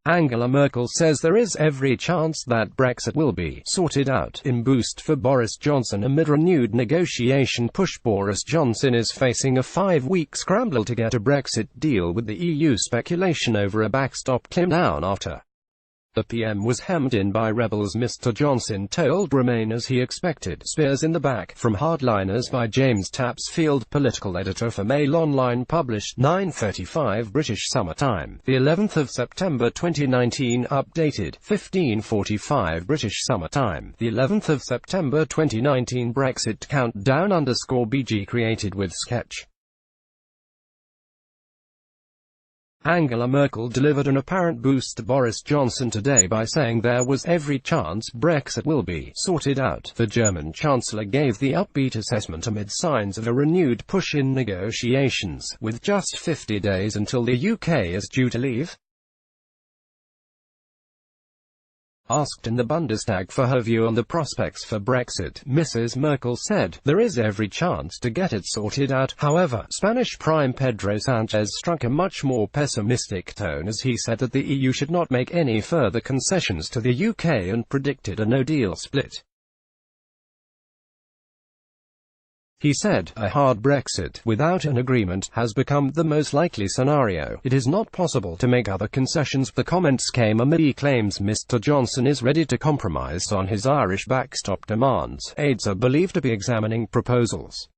Angela Merkel says there is every chance that Brexit will be sorted out in boost for Boris Johnson amid renewed negotiation push. Boris Johnson is facing a 5-week scramble to get a Brexit deal with the EU. Speculation over a backstop came down after the PM was hemmed in by rebels. Mr. Johnson told Remainers he expected spears in the back from hardliners. By James Tapsfield, political editor for Mail Online, published 9:35 British Summer Time, the 11th of September 2019, updated 15:45 British Summer Time, the 11th of September 2019. Brexit countdown _BG created with Sketch. Angela Merkel delivered an apparent boost to Boris Johnson today by saying there was every chance Brexit will be sorted out. The German Chancellor gave the upbeat assessment amid signs of a renewed push in negotiations, with just 50 days until the UK is due to leave. Asked in the Bundestag for her view on the prospects for Brexit, Mrs. Merkel said, "There is every chance to get it sorted out." However, Spanish Prime Pedro Sanchez struck a much more pessimistic tone as he said that the EU should not make any further concessions to the UK and predicted a no-deal split. He said, "A hard Brexit, without an agreement, has become the most likely scenario. It is not possible to make other concessions." The comments came amid he claims Mr. Johnson is ready to compromise on his Irish backstop demands. Aides are believed to be examining proposals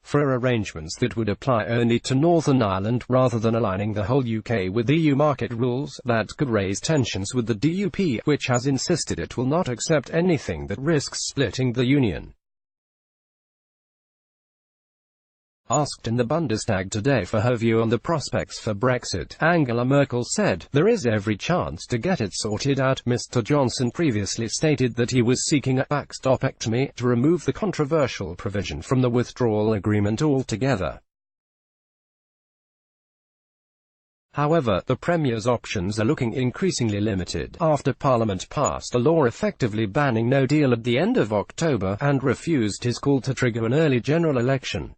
for arrangements that would apply only to Northern Ireland, rather than aligning the whole UK with EU market rules. That could raise tensions with the DUP, which has insisted it will not accept anything that risks splitting the union. Asked in the Bundestag today for her view on the prospects for Brexit, Angela Merkel said, "There is every chance to get it sorted out." Mr. Johnson previously stated that he was seeking a backstopectomy to remove the controversial provision from the withdrawal agreement altogether. However, the Premier's options are looking increasingly limited, after Parliament passed a law effectively banning no deal at the end of October, and refused his call to trigger an early general election.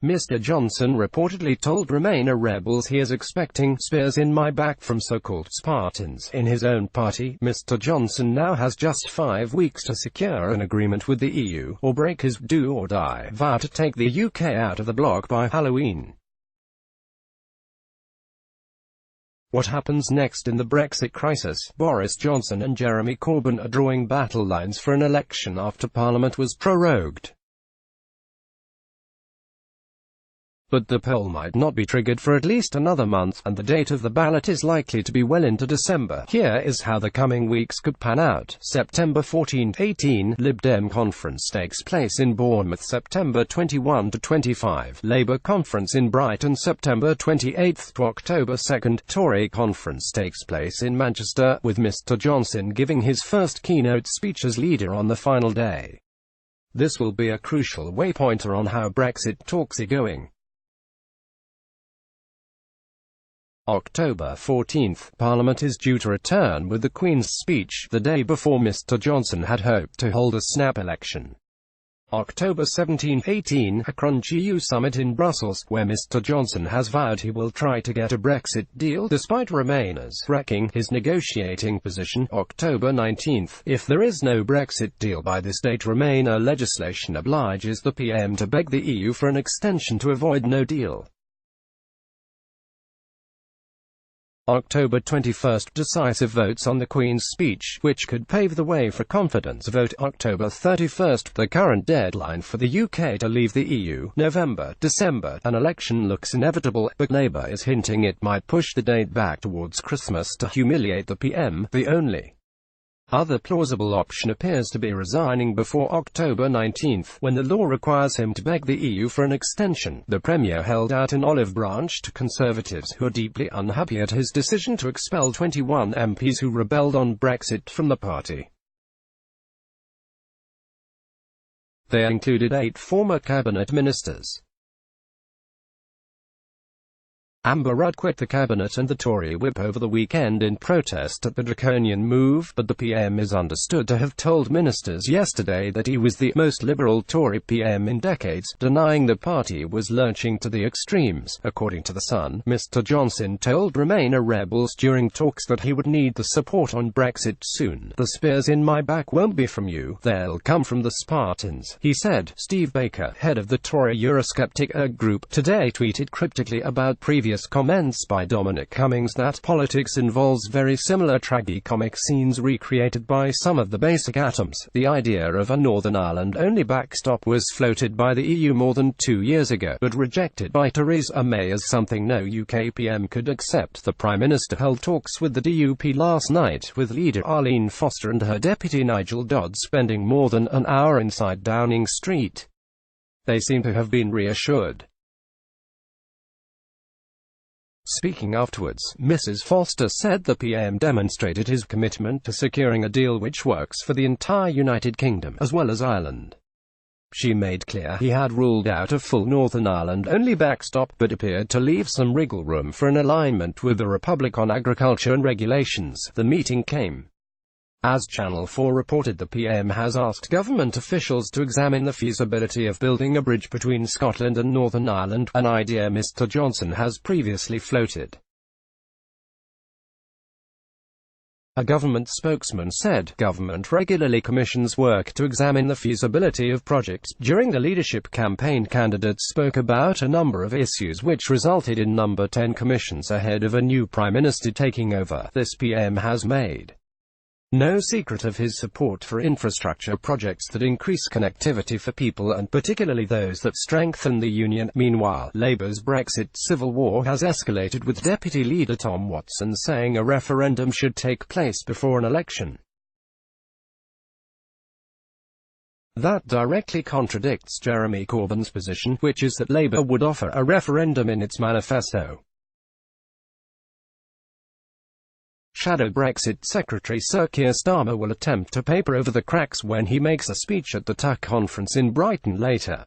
Mr. Johnson reportedly told Remainer rebels he is expecting spears in my back from so-called Spartans in his own party. Mr. Johnson now has just 5 weeks to secure an agreement with the EU, or break his do-or-die vow to take the UK out of the bloc by Halloween. What happens next in the Brexit crisis? Boris Johnson and Jeremy Corbyn are drawing battle lines for an election after Parliament was prorogued. But the poll might not be triggered for at least another month, and the date of the ballot is likely to be well into December. Here is how the coming weeks could pan out. September 14-18, Lib Dem conference takes place in Bournemouth. September 21-25, Labour conference in Brighton. September 28 to October 2, Tory conference takes place in Manchester, with Mr. Johnson giving his first keynote speech as leader on the final day. This will be a crucial waypointer on how Brexit talks are going. October 14, Parliament is due to return with the Queen's speech, the day before Mr. Johnson had hoped to hold a snap election. October 17-18, Macron-EU summit in Brussels, where Mr. Johnson has vowed he will try to get a Brexit deal, despite Remainers wrecking his negotiating position. October 19, if there is no Brexit deal by this date, Remainer legislation obliges the PM to beg the EU for an extension to avoid no deal. October 21, decisive votes on the Queen's speech, which could pave the way for confidence vote. October 31, the current deadline for the UK to leave the EU. November, December, an election looks inevitable, but Labour is hinting it might push the date back towards Christmas to humiliate the PM. The only other plausible option appears to be resigning before October 19, when the law requires him to beg the EU for an extension. The Premier held out an olive branch to Conservatives, who are deeply unhappy at his decision to expel 21 MPs who rebelled on Brexit from the party. They included 8 former cabinet ministers. Amber Rudd quit the cabinet and the Tory whip over the weekend in protest at the draconian move, but the PM is understood to have told ministers yesterday that he was the most liberal Tory PM in decades, denying the party was lurching to the extremes. According to The Sun, Mr Johnson told Remainer rebels during talks that he would need the support on Brexit soon. "The spears in my back won't be from you, they'll come from the Spartans," he said. Steve Baker, head of the Tory Eurosceptic group, today tweeted cryptically about previous comments by Dominic Cummings that politics involves very similar tragicomic scenes recreated by some of the basic atoms. The idea of a Northern Ireland-only backstop was floated by the EU more than 2 years ago, but rejected by Theresa May as something no UK PM could accept. The Prime Minister held talks with the DUP last night, with leader Arlene Foster and her deputy Nigel Dodd spending more than an hour inside Downing Street. They seem to have been reassured. Speaking afterwards, Mrs Foster said the PM demonstrated his commitment to securing a deal which works for the entire United Kingdom, as well as Ireland. She made clear he had ruled out a full Northern Ireland-only backstop, but appeared to leave some wriggle room for an alignment with the Republic on agriculture and regulations. The meeting came as Channel 4 reported the PM has asked government officials to examine the feasibility of building a bridge between Scotland and Northern Ireland, an idea Mr Johnson has previously floated. A government spokesman said, "Government regularly commissions work to examine the feasibility of projects." During the leadership campaign, candidates spoke about a number of issues which resulted in number 10 commissions ahead of a new Prime Minister taking over. This PM has made no secret of his support for infrastructure projects that increase connectivity for people and particularly those that strengthen the union. Meanwhile, Labour's Brexit civil war has escalated, with Deputy Leader Tom Watson saying a referendum should take place before an election. That directly contradicts Jeremy Corbyn's position, which is that Labour would offer a referendum in its manifesto. Shadow Brexit Secretary Sir Keir Starmer will attempt to paper over the cracks when he makes a speech at the TUC conference in Brighton later.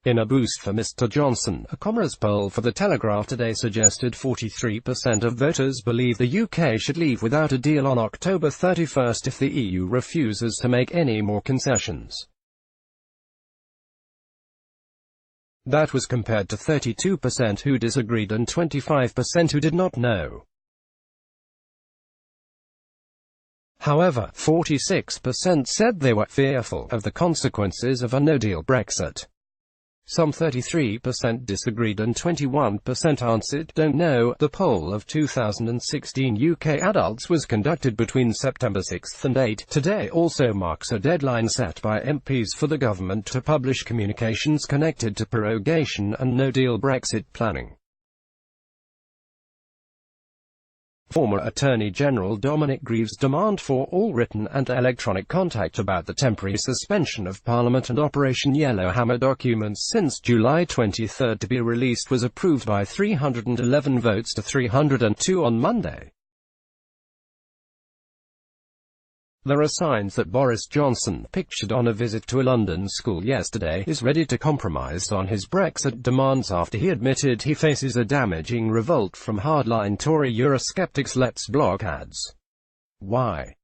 In a boost for Mr Johnson, a Commerce poll for The Telegraph today suggested 43% of voters believe the UK should leave without a deal on October 31 if the EU refuses to make any more concessions. That was compared to 32% who disagreed and 25% who did not know. However, 46% said they were fearful of the consequences of a no-deal Brexit. Some 33% disagreed and 21% answered "don't know." The poll of 2016 UK adults was conducted between September 6 and 8. Today also marks a deadline set by MPs for the government to publish communications connected to prorogation and no-deal Brexit planning. Former Attorney General Dominic Grieve's demand for all written and electronic contact about the temporary suspension of Parliament and Operation Yellowhammer documents since July 23 to be released was approved by 311 votes to 302 on Monday. There are signs that Boris Johnson, pictured on a visit to a London school yesterday, is ready to compromise on his Brexit demands after he admitted he faces a damaging revolt from hardline Tory Eurosceptics. Let's block ads. Why?